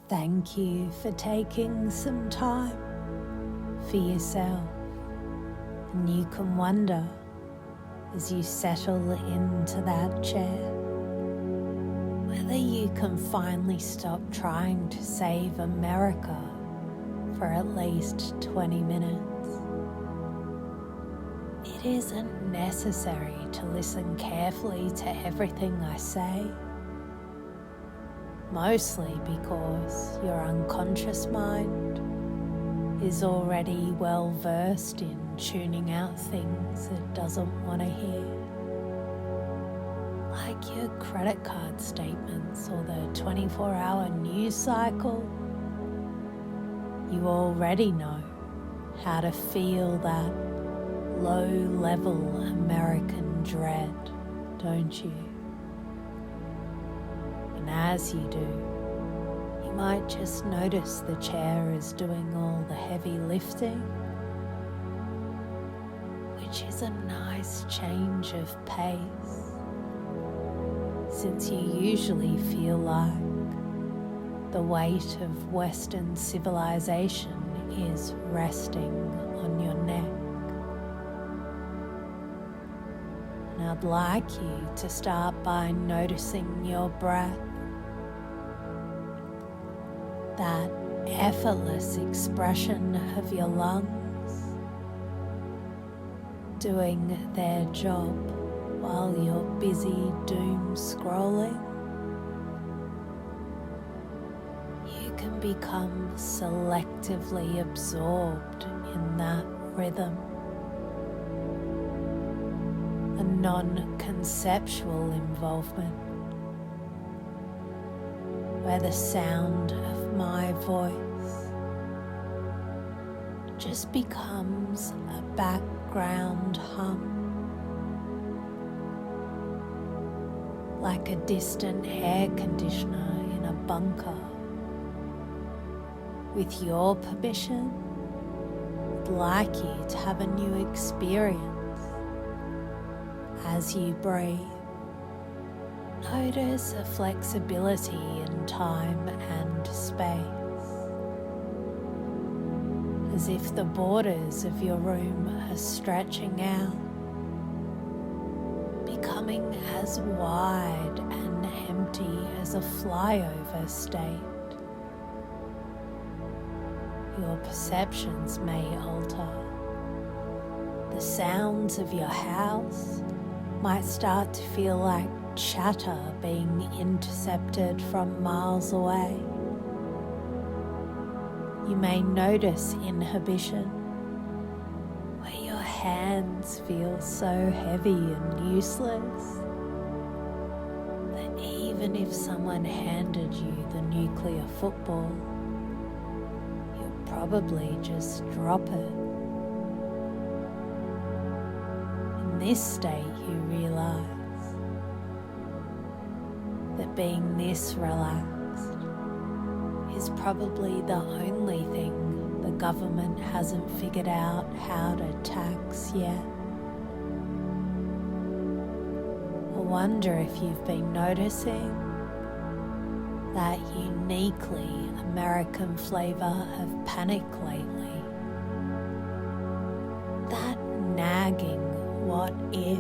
Thank you for taking some time for yourself, and you can wonder as you settle into that chair whether you can finally stop trying to save America for at least 20 minutes. It isn't necessary to listen carefully to everything I say, mostly because your unconscious mind is already well versed in tuning out things it doesn't want to hear, like your credit card statements or the 24-hour news cycle. You already know how to feel that low-level American dread, don't you? And as you do, you might just notice the chair is doing all the heavy lifting, which is a nice change of pace, since you usually feel like the weight of Western civilization is resting on your neck. And I'd like you to start by noticing your breath, that effortless expression of your lungs doing their job while you're busy doom scrolling. You can become selectively absorbed in that rhythm, a non-conceptual involvement where the sound of my voice just becomes a background hum, like a distant air conditioner in a bunker. With your permission, I'd like you to have a new experience as you breathe. Notice a flexibility in time and space, as if the borders of your room are stretching out, becoming as wide and empty as a flyover state. Your perceptions may alter. The sounds of your house might start to feel like chatter being intercepted from miles away. You may notice inhibition, where your hands feel so heavy and useless that even if someone handed you the nuclear football, you'll probably just drop it. In this state, you realize that being this relaxed is probably the only thing the government hasn't figured out how to tax yet. I wonder if you've been noticing that uniquely American flavor of panic lately. That nagging what if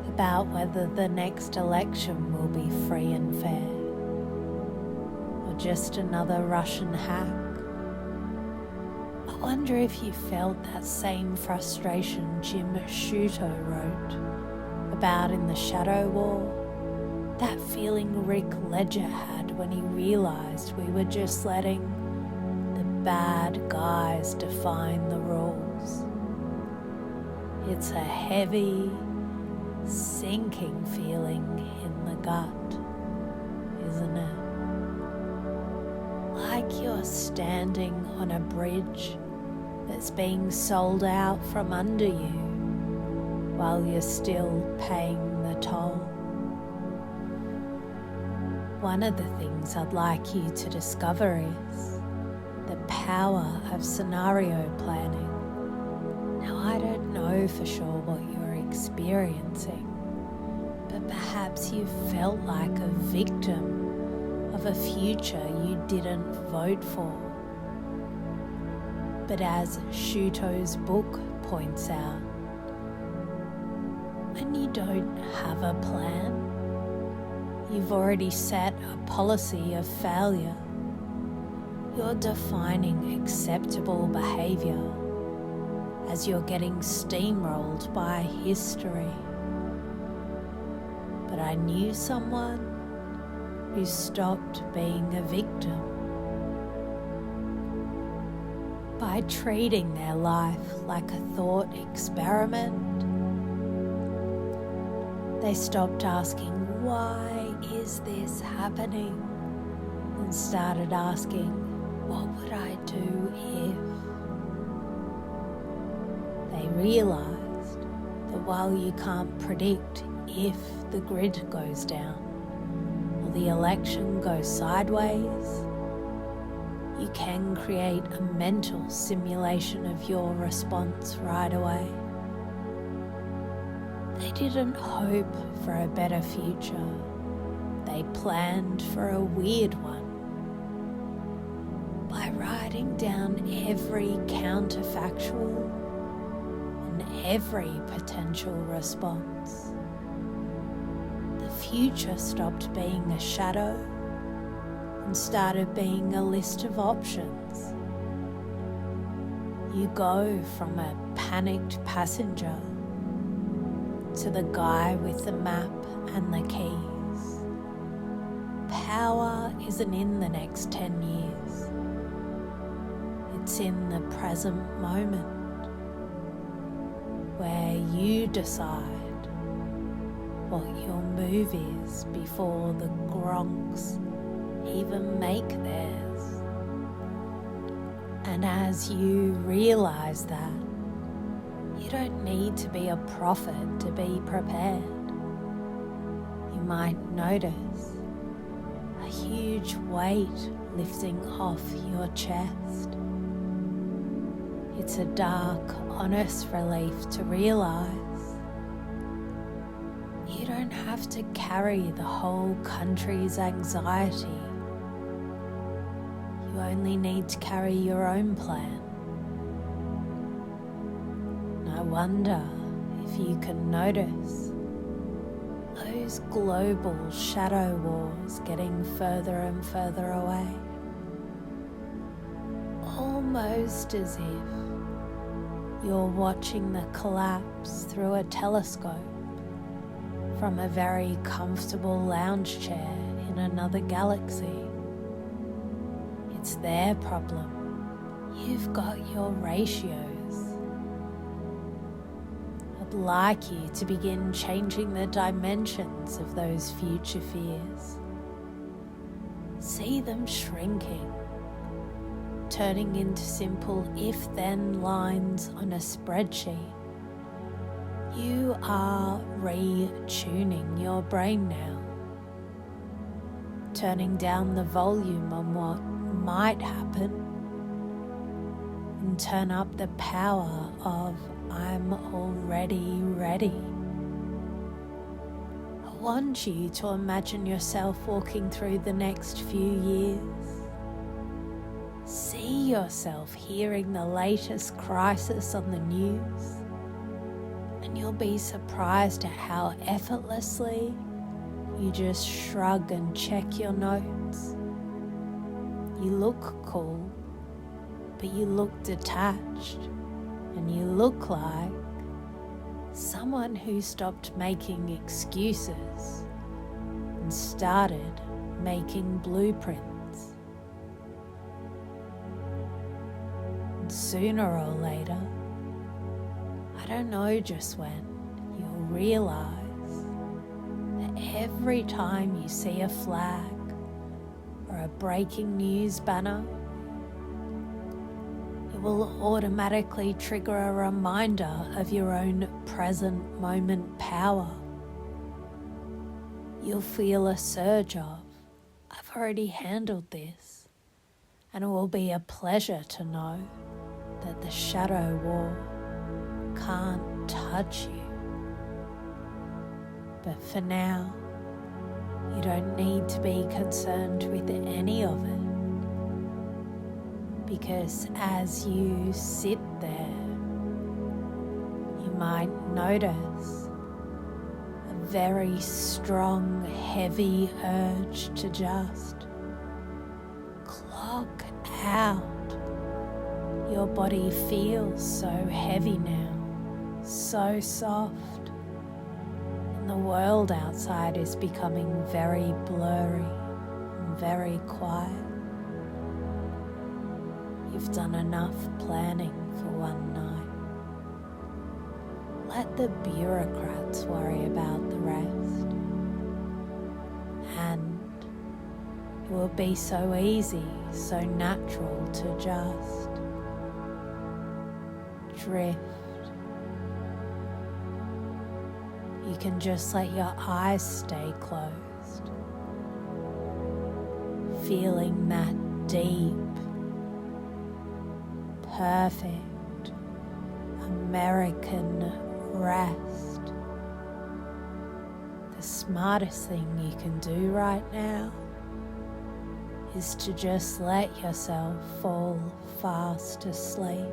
about whether the next election will be free and fair, or just another Russian hack. I wonder if you felt that same frustration Jim Sciutto wrote about in The Shadow War, that feeling Rick Ledger had when he realized we were just letting the bad guys define the rules. It's a heavy, sinking feeling in the gut, isn't it? Like you're standing on a bridge that's being sold out from under you while you're still paying the toll. One of the things I'd like you to discover is the power of scenario planning. Now, I don't know for sure what you're experiencing, but perhaps you felt like a victim of of a future you didn't vote for. But as Shuto's book points out, when you don't have a plan, you've already set a policy of failure. You're defining acceptable behavior as you're getting steamrolled by history. But I knew someone who stopped being a victim by treating their life like a thought experiment. They stopped asking, why is this happening? And started asking, what would I do if? They realized that while you can't predict if the grid goes down or the election goes sideways, you can create a mental simulation of your response right away. They didn't hope for a better future. They planned for a weird one by writing down every counterfactual and every potential response. The future stopped being a shadow and started being a list of options. You go from a panicked passenger to the guy with the map and the keys. Power isn't in the next 10 years. It's in the present moment, where you decide what your move is before the Gronks even make theirs. And as you realize that, you don't need to be a prophet to be prepared. You might notice a huge weight lifting off your chest. It's a dark, honest relief to realize you don't have to carry the whole country's anxiety. You only need to carry your own plan. I wonder if you can notice those global shadow wars getting further and further away. Almost as if you're watching the collapse through a telescope from a very comfortable lounge chair in another galaxy. It's their problem. You've got your ratios. I'd like you to begin changing the dimensions of those future fears. See them shrinking, turning into simple if-then lines on a spreadsheet. You are retuning your brain now, turning down the volume on what might happen and turn up the power of I'm already ready. I want you to imagine yourself walking through the next few years. See yourself hearing the latest crisis on the news, and you'll be surprised at how effortlessly you just shrug and check your notes. You look cool, but you look detached, and you look like someone who stopped making excuses and started making blueprints. And sooner or later, I don't know just when, you'll realize that every time you see a flag or a breaking news banner, it will automatically trigger a reminder of your own present moment power. You'll feel a surge of, I've already handled this, and it will be a pleasure to know that the shadow war can't touch you. But for now, You don't need to be concerned with any of it, because as you sit there, you might notice a very strong, heavy urge to just clock out. Your body feels so heavy now, so soft, and the world outside is becoming very blurry and very quiet. You've done enough planning for one night. Let the bureaucrats worry about the rest. And it will be so easy, so natural to just drift. You can just let your eyes stay closed, feeling that deep, perfect American rest. The smartest thing you can do right now is to just let yourself fall fast asleep,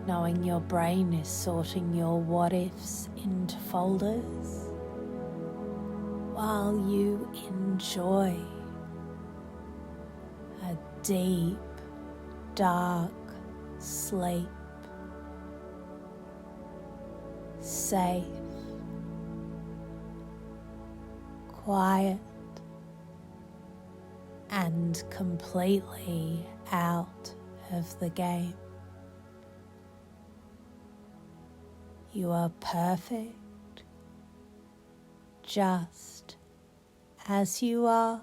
knowing your brain is sorting your what-ifs into folders while you enjoy a deep, dark sleep, safe, quiet, and completely out of the game. You are perfect, just as you are.